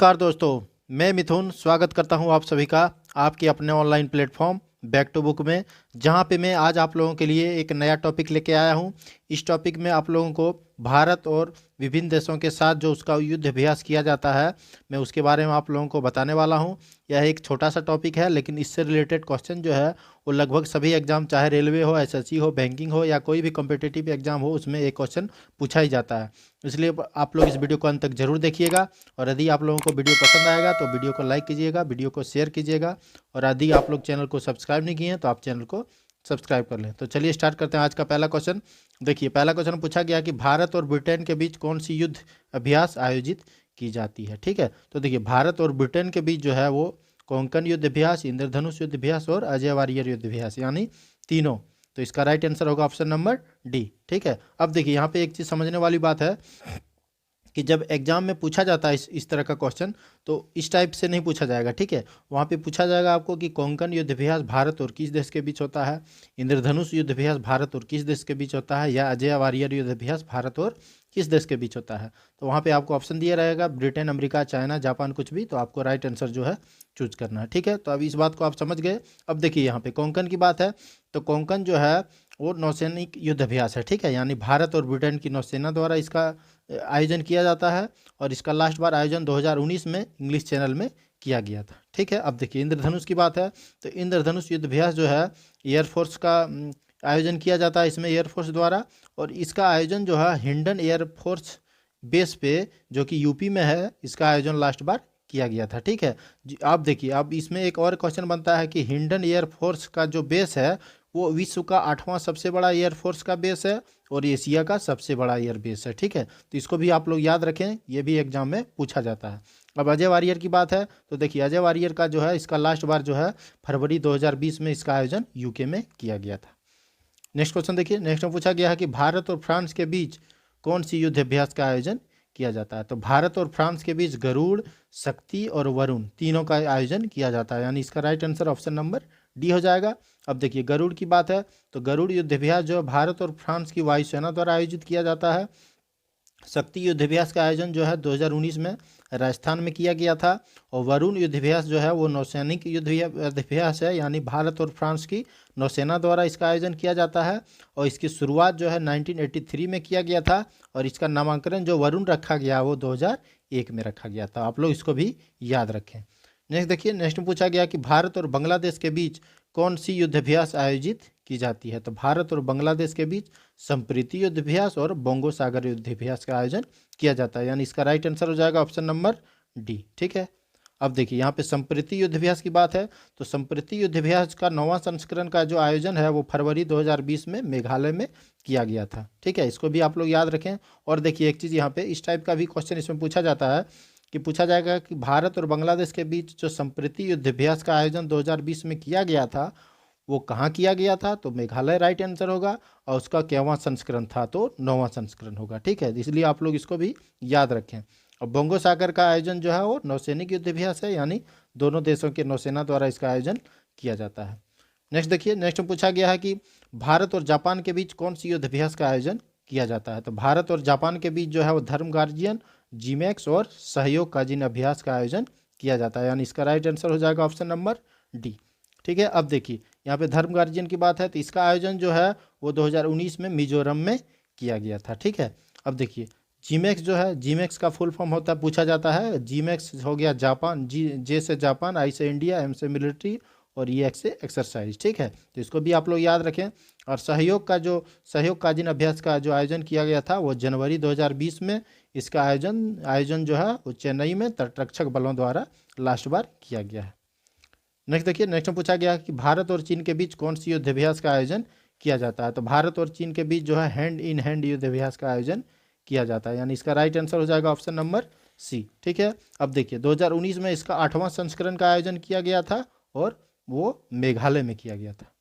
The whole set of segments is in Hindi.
नमस्कार दोस्तों, मैं मिथुन स्वागत करता हूं आप सभी का आपके अपने online platform back to book में, जहां पे मैं आज आप लोगों के लिए एक नया टॉपिक लेके आया हूं। इस टॉपिक में आप लोगों को भारत और विभिन्न देशों के साथ जो उसका युद्ध अभ्यास किया जाता है, मैं उसके बारे में आप लोगों को बताने वाला हूं। यह एक छोटा सा टॉपिक है, लेकिन इससे रिलेटेड क्वेश्चन जो है वो लगभग सभी एग्जाम, चाहे रेलवे हो, एसएससी हो, बैंकिंग हो या कोई भी कॉम्पिटिटिव एग्जाम हो, उसमें एक क्वेश्चन पूछा ही जाता है। इसलिए आप लोग इस वीडियो को अंत तक जरूर देखिएगा। और यदि आप लोगों को वीडियो पसंद आएगा तो वीडियो को लाइक कीजिएगा, वीडियो को शेयर कीजिएगा। और यदि आप लोग चैनल को सब्सक्राइब नहीं किए हैं तो आप चैनल को सब्सक्राइब कर लें। तो चलिए स्टार्ट करते हैं आज का पहला क्वेश्चन। देखिए, पहला क्वेश्चन पूछा गया कि भारत और ब्रिटेन के बीच कौन सी युद्ध अभ्यास आयोजित की जाती है। ठीक है, तो देखिए, भारत और ब्रिटेन के बीच जो है वो कोंकण युद्ध अभ्यास, इंद्रधनुष युद्ध अभ्यास और अजय वारियर युद्ध अभ्यास, यानी तीनों। तो इसका राइट आंसर होगा ऑप्शन नंबर डी। ठीक है, अब देखिए यहाँ पे एक चीज़ समझने वाली बात है कि जब एग्जाम में पूछा जाता है इस तरह का क्वेश्चन, तो इस टाइप से नहीं पूछा जाएगा। ठीक है, वहाँ पे पूछा जाएगा आपको कि कोंकण युद्ध अभ्यास भारत और किस देश के बीच होता है, इंद्रधनुष युद्ध अभ्यास भारत और किस देश के बीच होता है, या अजय वारियर युद्ध अभ्यास भारत और किस देश के बीच होता है। तो वहाँ पे आपको ऑप्शन दिया रहेगा ब्रिटेन, अमेरिका, चाइना, जापान, कुछ भी। तो आपको राइट आंसर जो है चूज करना है। ठीक है, तो अब इस बात को आप समझ गए। अब देखिए यहाँ पे कोंकण की बात है, तो कोंकण जो है वो नौसैनिक युद्ध अभ्यास है। ठीक है, यानी भारत और ब्रिटेन की नौसेना द्वारा इसका आयोजन किया जाता है। और इसका लास्ट बार आयोजन 2019 में इंग्लिश चैनल में किया गया था। ठीक है, अब देखिए इंद्रधनुष की बात है, तो इंद्रधनुष युद्ध अभ्यास जो है एयरफोर्स का आयोजन किया जाता है इसमें, एयरफोर्स द्वारा। और इसका आयोजन जो है हिंडन एयरफोर्स बेस पे, जो कि यूपी में है, इसका आयोजन लास्ट बार किया गया था। ठीक है आप देखिए, अब इसमें एक और क्वेश्चन बनता है कि हिंडन एयरफोर्स का जो बेस है वो विश्व का 8वां सबसे बड़ा एयरफोर्स का बेस है और एशिया का सबसे बड़ा एयर बेस है। ठीक है, तो इसको भी आप लोग याद रखें, ये भी एग्जाम में पूछा जाता है। अब अजय वारियर की बात है, तो देखिए अजय वारियर का जो है इसका लास्ट बार जो है फरवरी 2020 में इसका आयोजन यूके में किया गया था। नेक्स्ट क्वेश्चन देखिए, नेक्स्ट में पूछा गया है कि भारत और फ्रांस के बीच कौन सी युद्ध अभ्यास का आयोजन किया जाता है। तो भारत और फ्रांस के बीच गरुड़, शक्ति और वरुण तीनों का आयोजन किया जाता है, यानी इसका right answer option number D हो जाएगा। अब देखिए गरुड़ की बात है, तो गरुड़ युद्ध अभ्यास जो है भारत और फ्रांस की वायुसेना द्वारा आयोजित किया जाता है। शक्ति युद्ध अभ्यास का आयोजन जो है 2019 में राजस्थान में किया गया था। और वरुण युद्ध अभ्यास जो है वो नौसैनिक युद्ध अभ्यास है, यानी भारत और फ्रांस की नौसेना द्वारा इसका आयोजन किया जाता है। और इसकी शुरुआत जो है 1983 में किया गया था। और इसका नामांकन जो वरुण रखा गया वो 2001 में रखा गया था। आप लोग इसको भी याद रखें। नेक्स्ट देखिए, नेक्स्ट में पूछा गया कि भारत और बांग्लादेश के बीच कौन सी युद्ध अभ्यास आयोजित की जाती है। तो भारत और बांग्लादेश के बीच संप्रीति युद्ध अभ्यास और बोंगो सागर युद्ध अभ्यास का आयोजन किया जाता है, यानी इसका राइट आंसर हो जाएगा ऑप्शन नंबर डी। ठीक है, अब देखिए यहाँ पे संप्रीति युद्ध अभ्यास की बात है, तो संप्रीति युद्ध अभ्यास का 9वां संस्करण का जो आयोजन है वो फरवरी 2020 में मेघालय में किया गया था। ठीक है, इसको भी आप लोग याद रखें। और देखिए एक चीज़ यहाँ पे इस टाइप का भी क्वेश्चन इसमें पूछा जाता है कि पूछा जाएगा कि भारत और बांग्लादेश के बीच जो संप्रीति युद्ध अभ्यास का आयोजन 2020 में किया गया था वो कहाँ किया गया था। तो मेघालय राइट आंसर होगा। और उसका क्यावां संस्करण था, तो 9वां संस्करण होगा। ठीक है, इसलिए आप लोग इसको भी याद रखें। और बोंगो सागर का आयोजन जो है वो नौसैनिक युद्ध अभ्यास है, यानी दोनों देशों के नौसेना द्वारा इसका आयोजन किया जाता है। नेक्स्ट देखिए, नेक्स्ट में पूछा गया है कि भारत और जापान के बीच कौन सी युद्ध अभ्यास का आयोजन किया जाता है। तो भारत और जापान के बीच जो है वो धर्म गार्जियन, जीमैक्स और सहयोग काजिन अभ्यास का आयोजन किया जाता है, यानी इसका राइट आंसर हो जाएगा ऑप्शन नंबर डी। ठीक है, अब देखिए यहाँ पे धर्म गार्जियन की बात है, तो इसका आयोजन जो है वो 2019 में मिजोरम में किया गया था। ठीक है, अब देखिए जीमैक्स जो है, जीमैक्स का फुल फॉर्म होता है, पूछा जाता है। जीमैक्स हो गया जापान, जे से जापान, आई से इंडिया, एम से मिलिट्री और ई एक्स से एक्सरसाइज। ठीक है, तो इसको भी आप लोग याद रखें। और सहयोग काजिन अभ्यास का जो आयोजन किया गया था वो जनवरी 2020 में इसका आयोजन जो है वो चेन्नई में तटरक्षक बलों द्वारा लास्ट बार किया गया है। नेक्स्ट देखिए, नेक्स्ट में पूछा गया कि भारत और चीन के बीच कौन सी युद्ध अभ्यास का आयोजन किया जाता है। तो भारत और चीन के बीच जो है हैंड इन हैंड युद्ध अभ्यास का आयोजन किया जाता है, यानी इसका राइट आंसर हो जाएगा ऑप्शन नंबर सी। ठीक है, अब देखिए 2019 में इसका 8वां संस्करण का आयोजन किया गया था और वो मेघालय में किया गया था।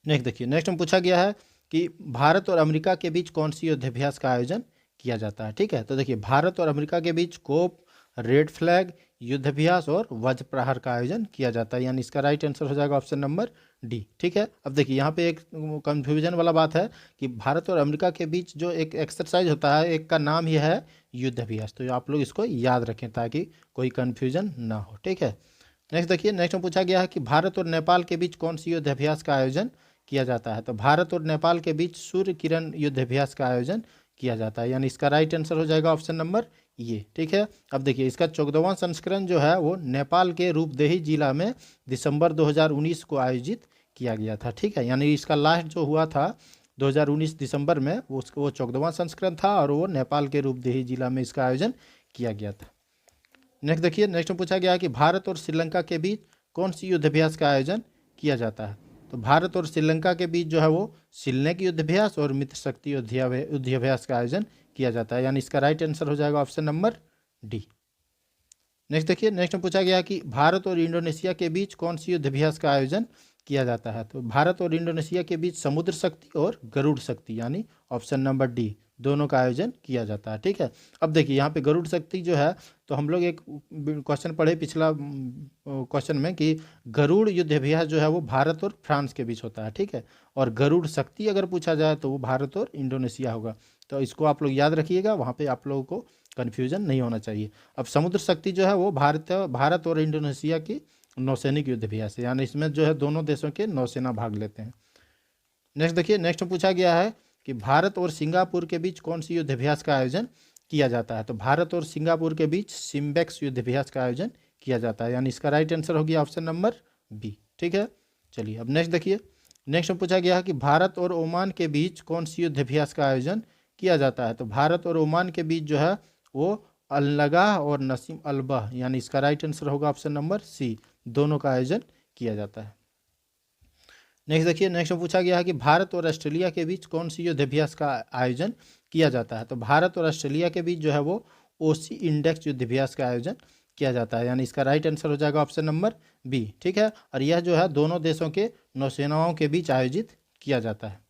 नेक्स्ट देखिए, नेक्स्ट में पूछा गया है कि भारत और अमेरिका के बीच कौन सी युद्ध अभ्यास का आयोजन किया जाता है। ठीक है, तो देखिए भारत और अमेरिका के बीच कोप, रेड फ्लैग, युद्ध अभ्यास और वज्र प्रहार का आयोजन किया जाता है, यानी इसका राइट आंसर हो जाएगा ऑप्शन नंबर डी। ठीक है, अब देखिए यहाँ पे एक कंफ्यूजन वाला बात है कि भारत और अमेरिका के बीच जो एक एक्सरसाइज होता है, एक का नाम ही है युद्ध अभ्यास, तो आप लोग इसको याद रखें ताकि कोई कंफ्यूजन ना हो। ठीक है, नेक्स्ट देखिए, नेक्स्ट में पूछा गया है कि भारत और नेपाल के बीच कौन सी युद्ध अभ्यास का आयोजन किया जाता है। तो भारत और नेपाल के बीच सूर्य किरण युद्ध अभ्यास का आयोजन किया जाता है, यानी इसका राइट आंसर हो जाएगा ऑप्शन नंबर ये। ठीक है, अब देखिए इसका 14वां संस्करण जो है वो नेपाल के रूपदेही जिला में दिसंबर 2019 को आयोजित किया गया था। ठीक है, यानी इसका लास्ट जो हुआ था 2019 दिसंबर में वो 14वां संस्करण था और वो नेपाल के रूपदेही जिला में इसका आयोजन किया गया था। नेक्स्ट देखिए, नेक्स्ट में पूछा गया कि भारत और श्रीलंका के बीच कौन सी युद्ध अभ्यास का आयोजन किया जाता है। तो भारत और श्रीलंका के बीच जो है वो सिलनेक युद्ध अभ्यास और मित्र शक्ति युद्ध अभ्यास का आयोजन किया जाता है, यानी इसका राइट आंसर हो जाएगा ऑप्शन नंबर डी। नेक्स्ट देखिए, नेक्स्ट में पूछा गया कि भारत और इंडोनेशिया के बीच कौन सी युद्ध अभ्यास का आयोजन किया जाता है। तो भारत और इंडोनेशिया के बीच समुद्र शक्ति और गरुड़ शक्ति, यानी ऑप्शन नंबर डी, दोनों का आयोजन किया जाता है। ठीक है, अब देखिए यहाँ पे गरुड़ शक्ति जो है, तो हम लोग एक क्वेश्चन पढ़े पिछला क्वेश्चन में कि गरुड़ युद्ध अभ्यास जो है वो भारत और फ्रांस के बीच होता है। ठीक है, और गरुड़ शक्ति अगर पूछा जाए तो वो भारत और इंडोनेशिया होगा, तो इसको आप लोग याद रखिएगा, वहाँ पे आप लोगों को कन्फ्यूजन नहीं होना चाहिए। अब समुद्र शक्ति जो है वो भारत और इंडोनेशिया की नौसैनिक युद्ध अभ्यास है, यानी इसमें जो है दोनों देशों के नौसेना भाग लेते हैं। नेक्स्ट देखिए, नेक्स्ट में पूछा गया है कि भारत और सिंगापुर के बीच कौन सी युद्ध अभ्यास का आयोजन किया जाता है। तो भारत और सिंगापुर के बीच सिम्बेक्स युद्ध अभ्यास का आयोजन किया जाता है, यानी इसका राइट आंसर हो गया ऑप्शन नंबर बी। ठीक है, चलिए अब नेक्स्ट देखिए, नेक्स्ट में पूछा गया है कि भारत और ओमान के बीच कौन सी युद्ध अभ्यास का आयोजन किया जाता है। तो भारत और ओमान के बीच जो है वो अल-नगाह और नसीम अल-बह, यानी इसका राइट आंसर होगा ऑप्शन नंबर सी, दोनों का आयोजन किया जाता है। नेक्स्ट देखिए, नेक्स्ट में पूछा गया है कि भारत और ऑस्ट्रेलिया के बीच कौन सी युद्ध अभ्यास का आयोजन किया जाता है। तो भारत और ऑस्ट्रेलिया के बीच जो है वो ओसी इंडेक्स युद्ध अभ्यास का आयोजन किया जाता है, यानी इसका राइट आंसर हो जाएगा ऑप्शन नंबर बी। ठीक है, और यह जो है दोनों देशों के नौसेनाओं के बीच आयोजित किया जाता है।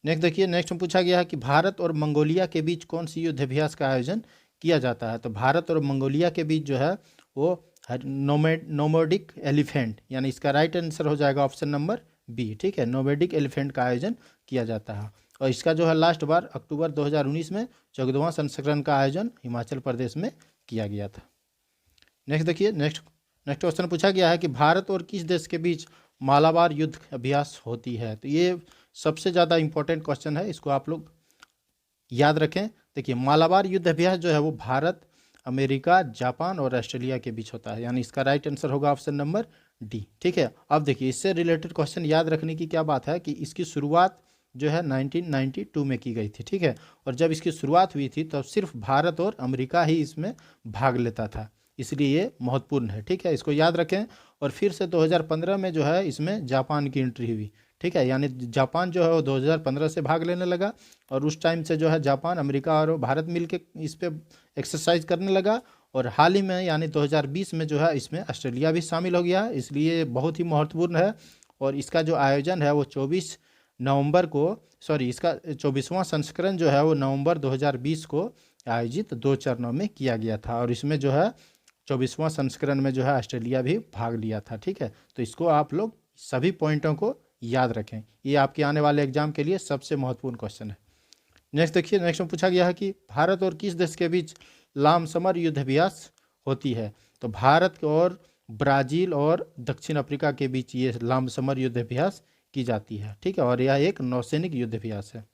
नेक्स्ट देखिए, नेक्स्ट में पूछा गया है कि भारत और मंगोलिया के बीच कौन सी युद्ध अभ्यास का आयोजन किया जाता है। तो भारत और मंगोलिया के बीच जो है वो नोमैडिक एलिफेंट, यानी इसका राइट आंसर हो जाएगा ऑप्शन नंबर बी। ठीक है, नोमैडिक एलिफेंट का आयोजन किया जाता है, और इसका जो है लास्ट बार अक्टूबर 2019 में 14वां संस्करण का आयोजन हिमाचल प्रदेश में किया गया था। नेक्स्ट देखिए, नेक्स्ट क्वेश्चन पूछा गया है कि भारत और किस देश के बीच मालाबार युद्ध अभ्यास होती है। तो ये सबसे ज़्यादा इंपॉर्टेंट क्वेश्चन है, इसको आप लोग याद रखें। देखिए मालाबार युद्ध अभ्यास जो है वो भारत, अमेरिका, जापान और ऑस्ट्रेलिया के बीच होता है, यानी इसका राइट आंसर होगा ऑप्शन नंबर डी। ठीक है, अब देखिए इससे रिलेटेड क्वेश्चन याद रखने की क्या बात है कि इसकी शुरुआत जो है 1992 में की गई थी। ठीक है, और जब इसकी शुरुआत हुई थी तब सिर्फ भारत और अमेरिका ही इसमें भाग लेता था, इसलिए ये महत्वपूर्ण है। ठीक है, इसको याद रखें। और फिर से 2015 में जो है इसमें जापान की एंट्री हुई। ठीक है, यानी जापान जो है वो 2015 से भाग लेने लगा, और उस टाइम से जो है जापान, अमेरिका और भारत मिलके इस पे एक्सरसाइज करने लगा। और हाल ही में यानी 2020 में जो है इसमें ऑस्ट्रेलिया भी शामिल हो गया, इसलिए ये बहुत ही महत्वपूर्ण है। और इसका जो आयोजन है वो 24 नवंबर को, सॉरी इसका 24वां संस्करण जो है वो नवंबर 2020 को आयोजित 2 चरणों में किया गया था, और इसमें जो है 24वां संस्करण में जो है ऑस्ट्रेलिया भी भाग लिया था। ठीक है, तो इसको आप लोग सभी पॉइंटों को याद रखें, ये आपके आने वाले एग्जाम के लिए सबसे महत्वपूर्ण क्वेश्चन है। नेक्स्ट देखिए, नेक्स्ट में पूछा गया है कि भारत और किस देश के बीच लामसमर युद्ध अभ्यास होती है। तो भारत और ब्राज़ील और दक्षिण अफ्रीका के बीच ये लामसमर युद्ध अभ्यास की जाती है। ठीक है, और यह एक नौसैनिक युद्ध अभ्यास है।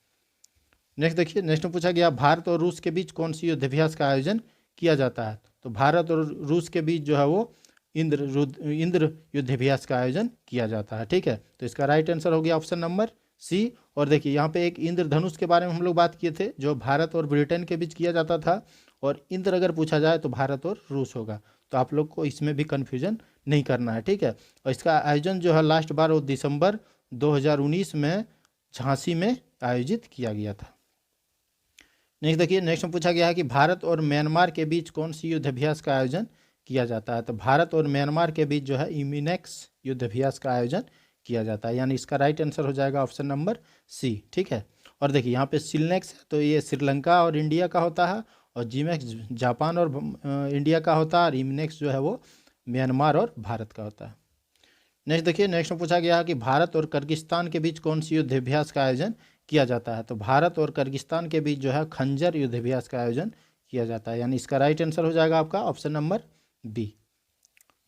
नेक्स्ट देखिए, नेक्स्ट में पूछा गया भारत और रूस के बीच कौन सी युद्ध अभ्यास का आयोजन किया जाता है। तो भारत और रूस के बीच जो है वो इंद्र युद्ध अभ्यास का आयोजन किया जाता है। ठीक है, तो इसका राइट आंसर हो गया ऑप्शन नंबर सी। और देखिए यहाँ पे एक इंद्रधनुष के बारे में हम लोग बात किए थे, जो भारत और ब्रिटेन के बीच किया जाता था, और इंद्र अगर पूछा जाए तो भारत और रूस होगा, तो आप लोग को इसमें भी कन्फ्यूजन नहीं करना है। ठीक है, और इसका आयोजन जो है लास्ट बार वो दिसंबर 2019 में झांसी में आयोजित किया गया था। नेक्स्ट देखिए, नेक्स्ट में पूछा गया है कि भारत और म्यांमार के बीच कौन सी युद्ध अभ्यास का आयोजन किया जाता है। तो भारत और म्यांमार के बीच जो है इमिनेक्स युद्ध अभ्यास का आयोजन किया जाता है, यानी इसका राइट आंसर हो जाएगा ऑप्शन नंबर सी। ठीक है, और देखिए यहाँ पे सिलनेक्स है, तो ये श्रीलंका और इंडिया का होता है, और जीमैक्स जापान और इंडिया का होता है, और इमनेक्स जो है वो म्यांमार और भारत का होता है। नेक्स्ट देखिए, नेक्स्ट में पूछा गया है कि भारत और किर्गिस्तान के बीच कौन सी युद्धाभ्यास का आयोजन किया जाता है। तो भारत और किर्गिस्तान के बीच जो है खंजर युद्धाभ्यास का आयोजन किया जाता है, यानी इसका राइट आंसर हो जाएगा आपका ऑप्शन नंबर बी।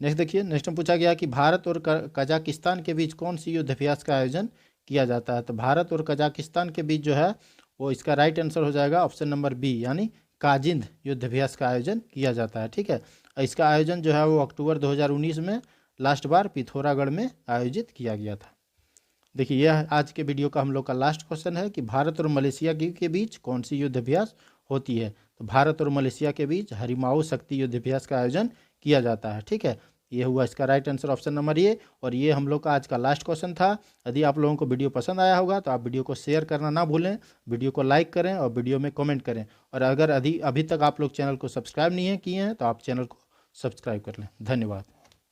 नेक्स्ट देखिए, नेक्स्ट में पूछा गया कि भारत और कजाकिस्तान के बीच कौन सी युद्धाभ्यास का आयोजन किया जाता है। तो भारत और कजाकिस्तान के बीच जो है वो इसका राइट आंसर हो जाएगा ऑप्शन नंबर बी, यानी काजिंद युद्धाभ्यास का आयोजन किया जाता है। ठीक है, इसका आयोजन जो है वो अक्टूबर 2019 में लास्ट बार पिथौरागढ़ में आयोजित किया गया था। देखिए, यह आज के वीडियो का हम लोग का लास्ट क्वेश्चन है कि भारत और मलेशिया के बीच कौन सी युद्धाभ्यास होती है। तो भारत और मलेशिया के बीच हरिमाऊ शक्ति युद्धाभ्यास का आयोजन किया जाता है। ठीक है, ये हुआ इसका right answer option number A, और ये हम लोग का आज का लास्ट क्वेश्चन था। यदि आप लोगों को वीडियो पसंद आया होगा तो आप वीडियो को शेयर करना ना भूलें, वीडियो को लाइक करें और वीडियो में कमेंट करें। और अगर अभी तक आप लोग चैनल को सब्सक्राइब नहीं किए हैं तो आप चैनल को सब्सक्राइब कर लें। धन्यवाद।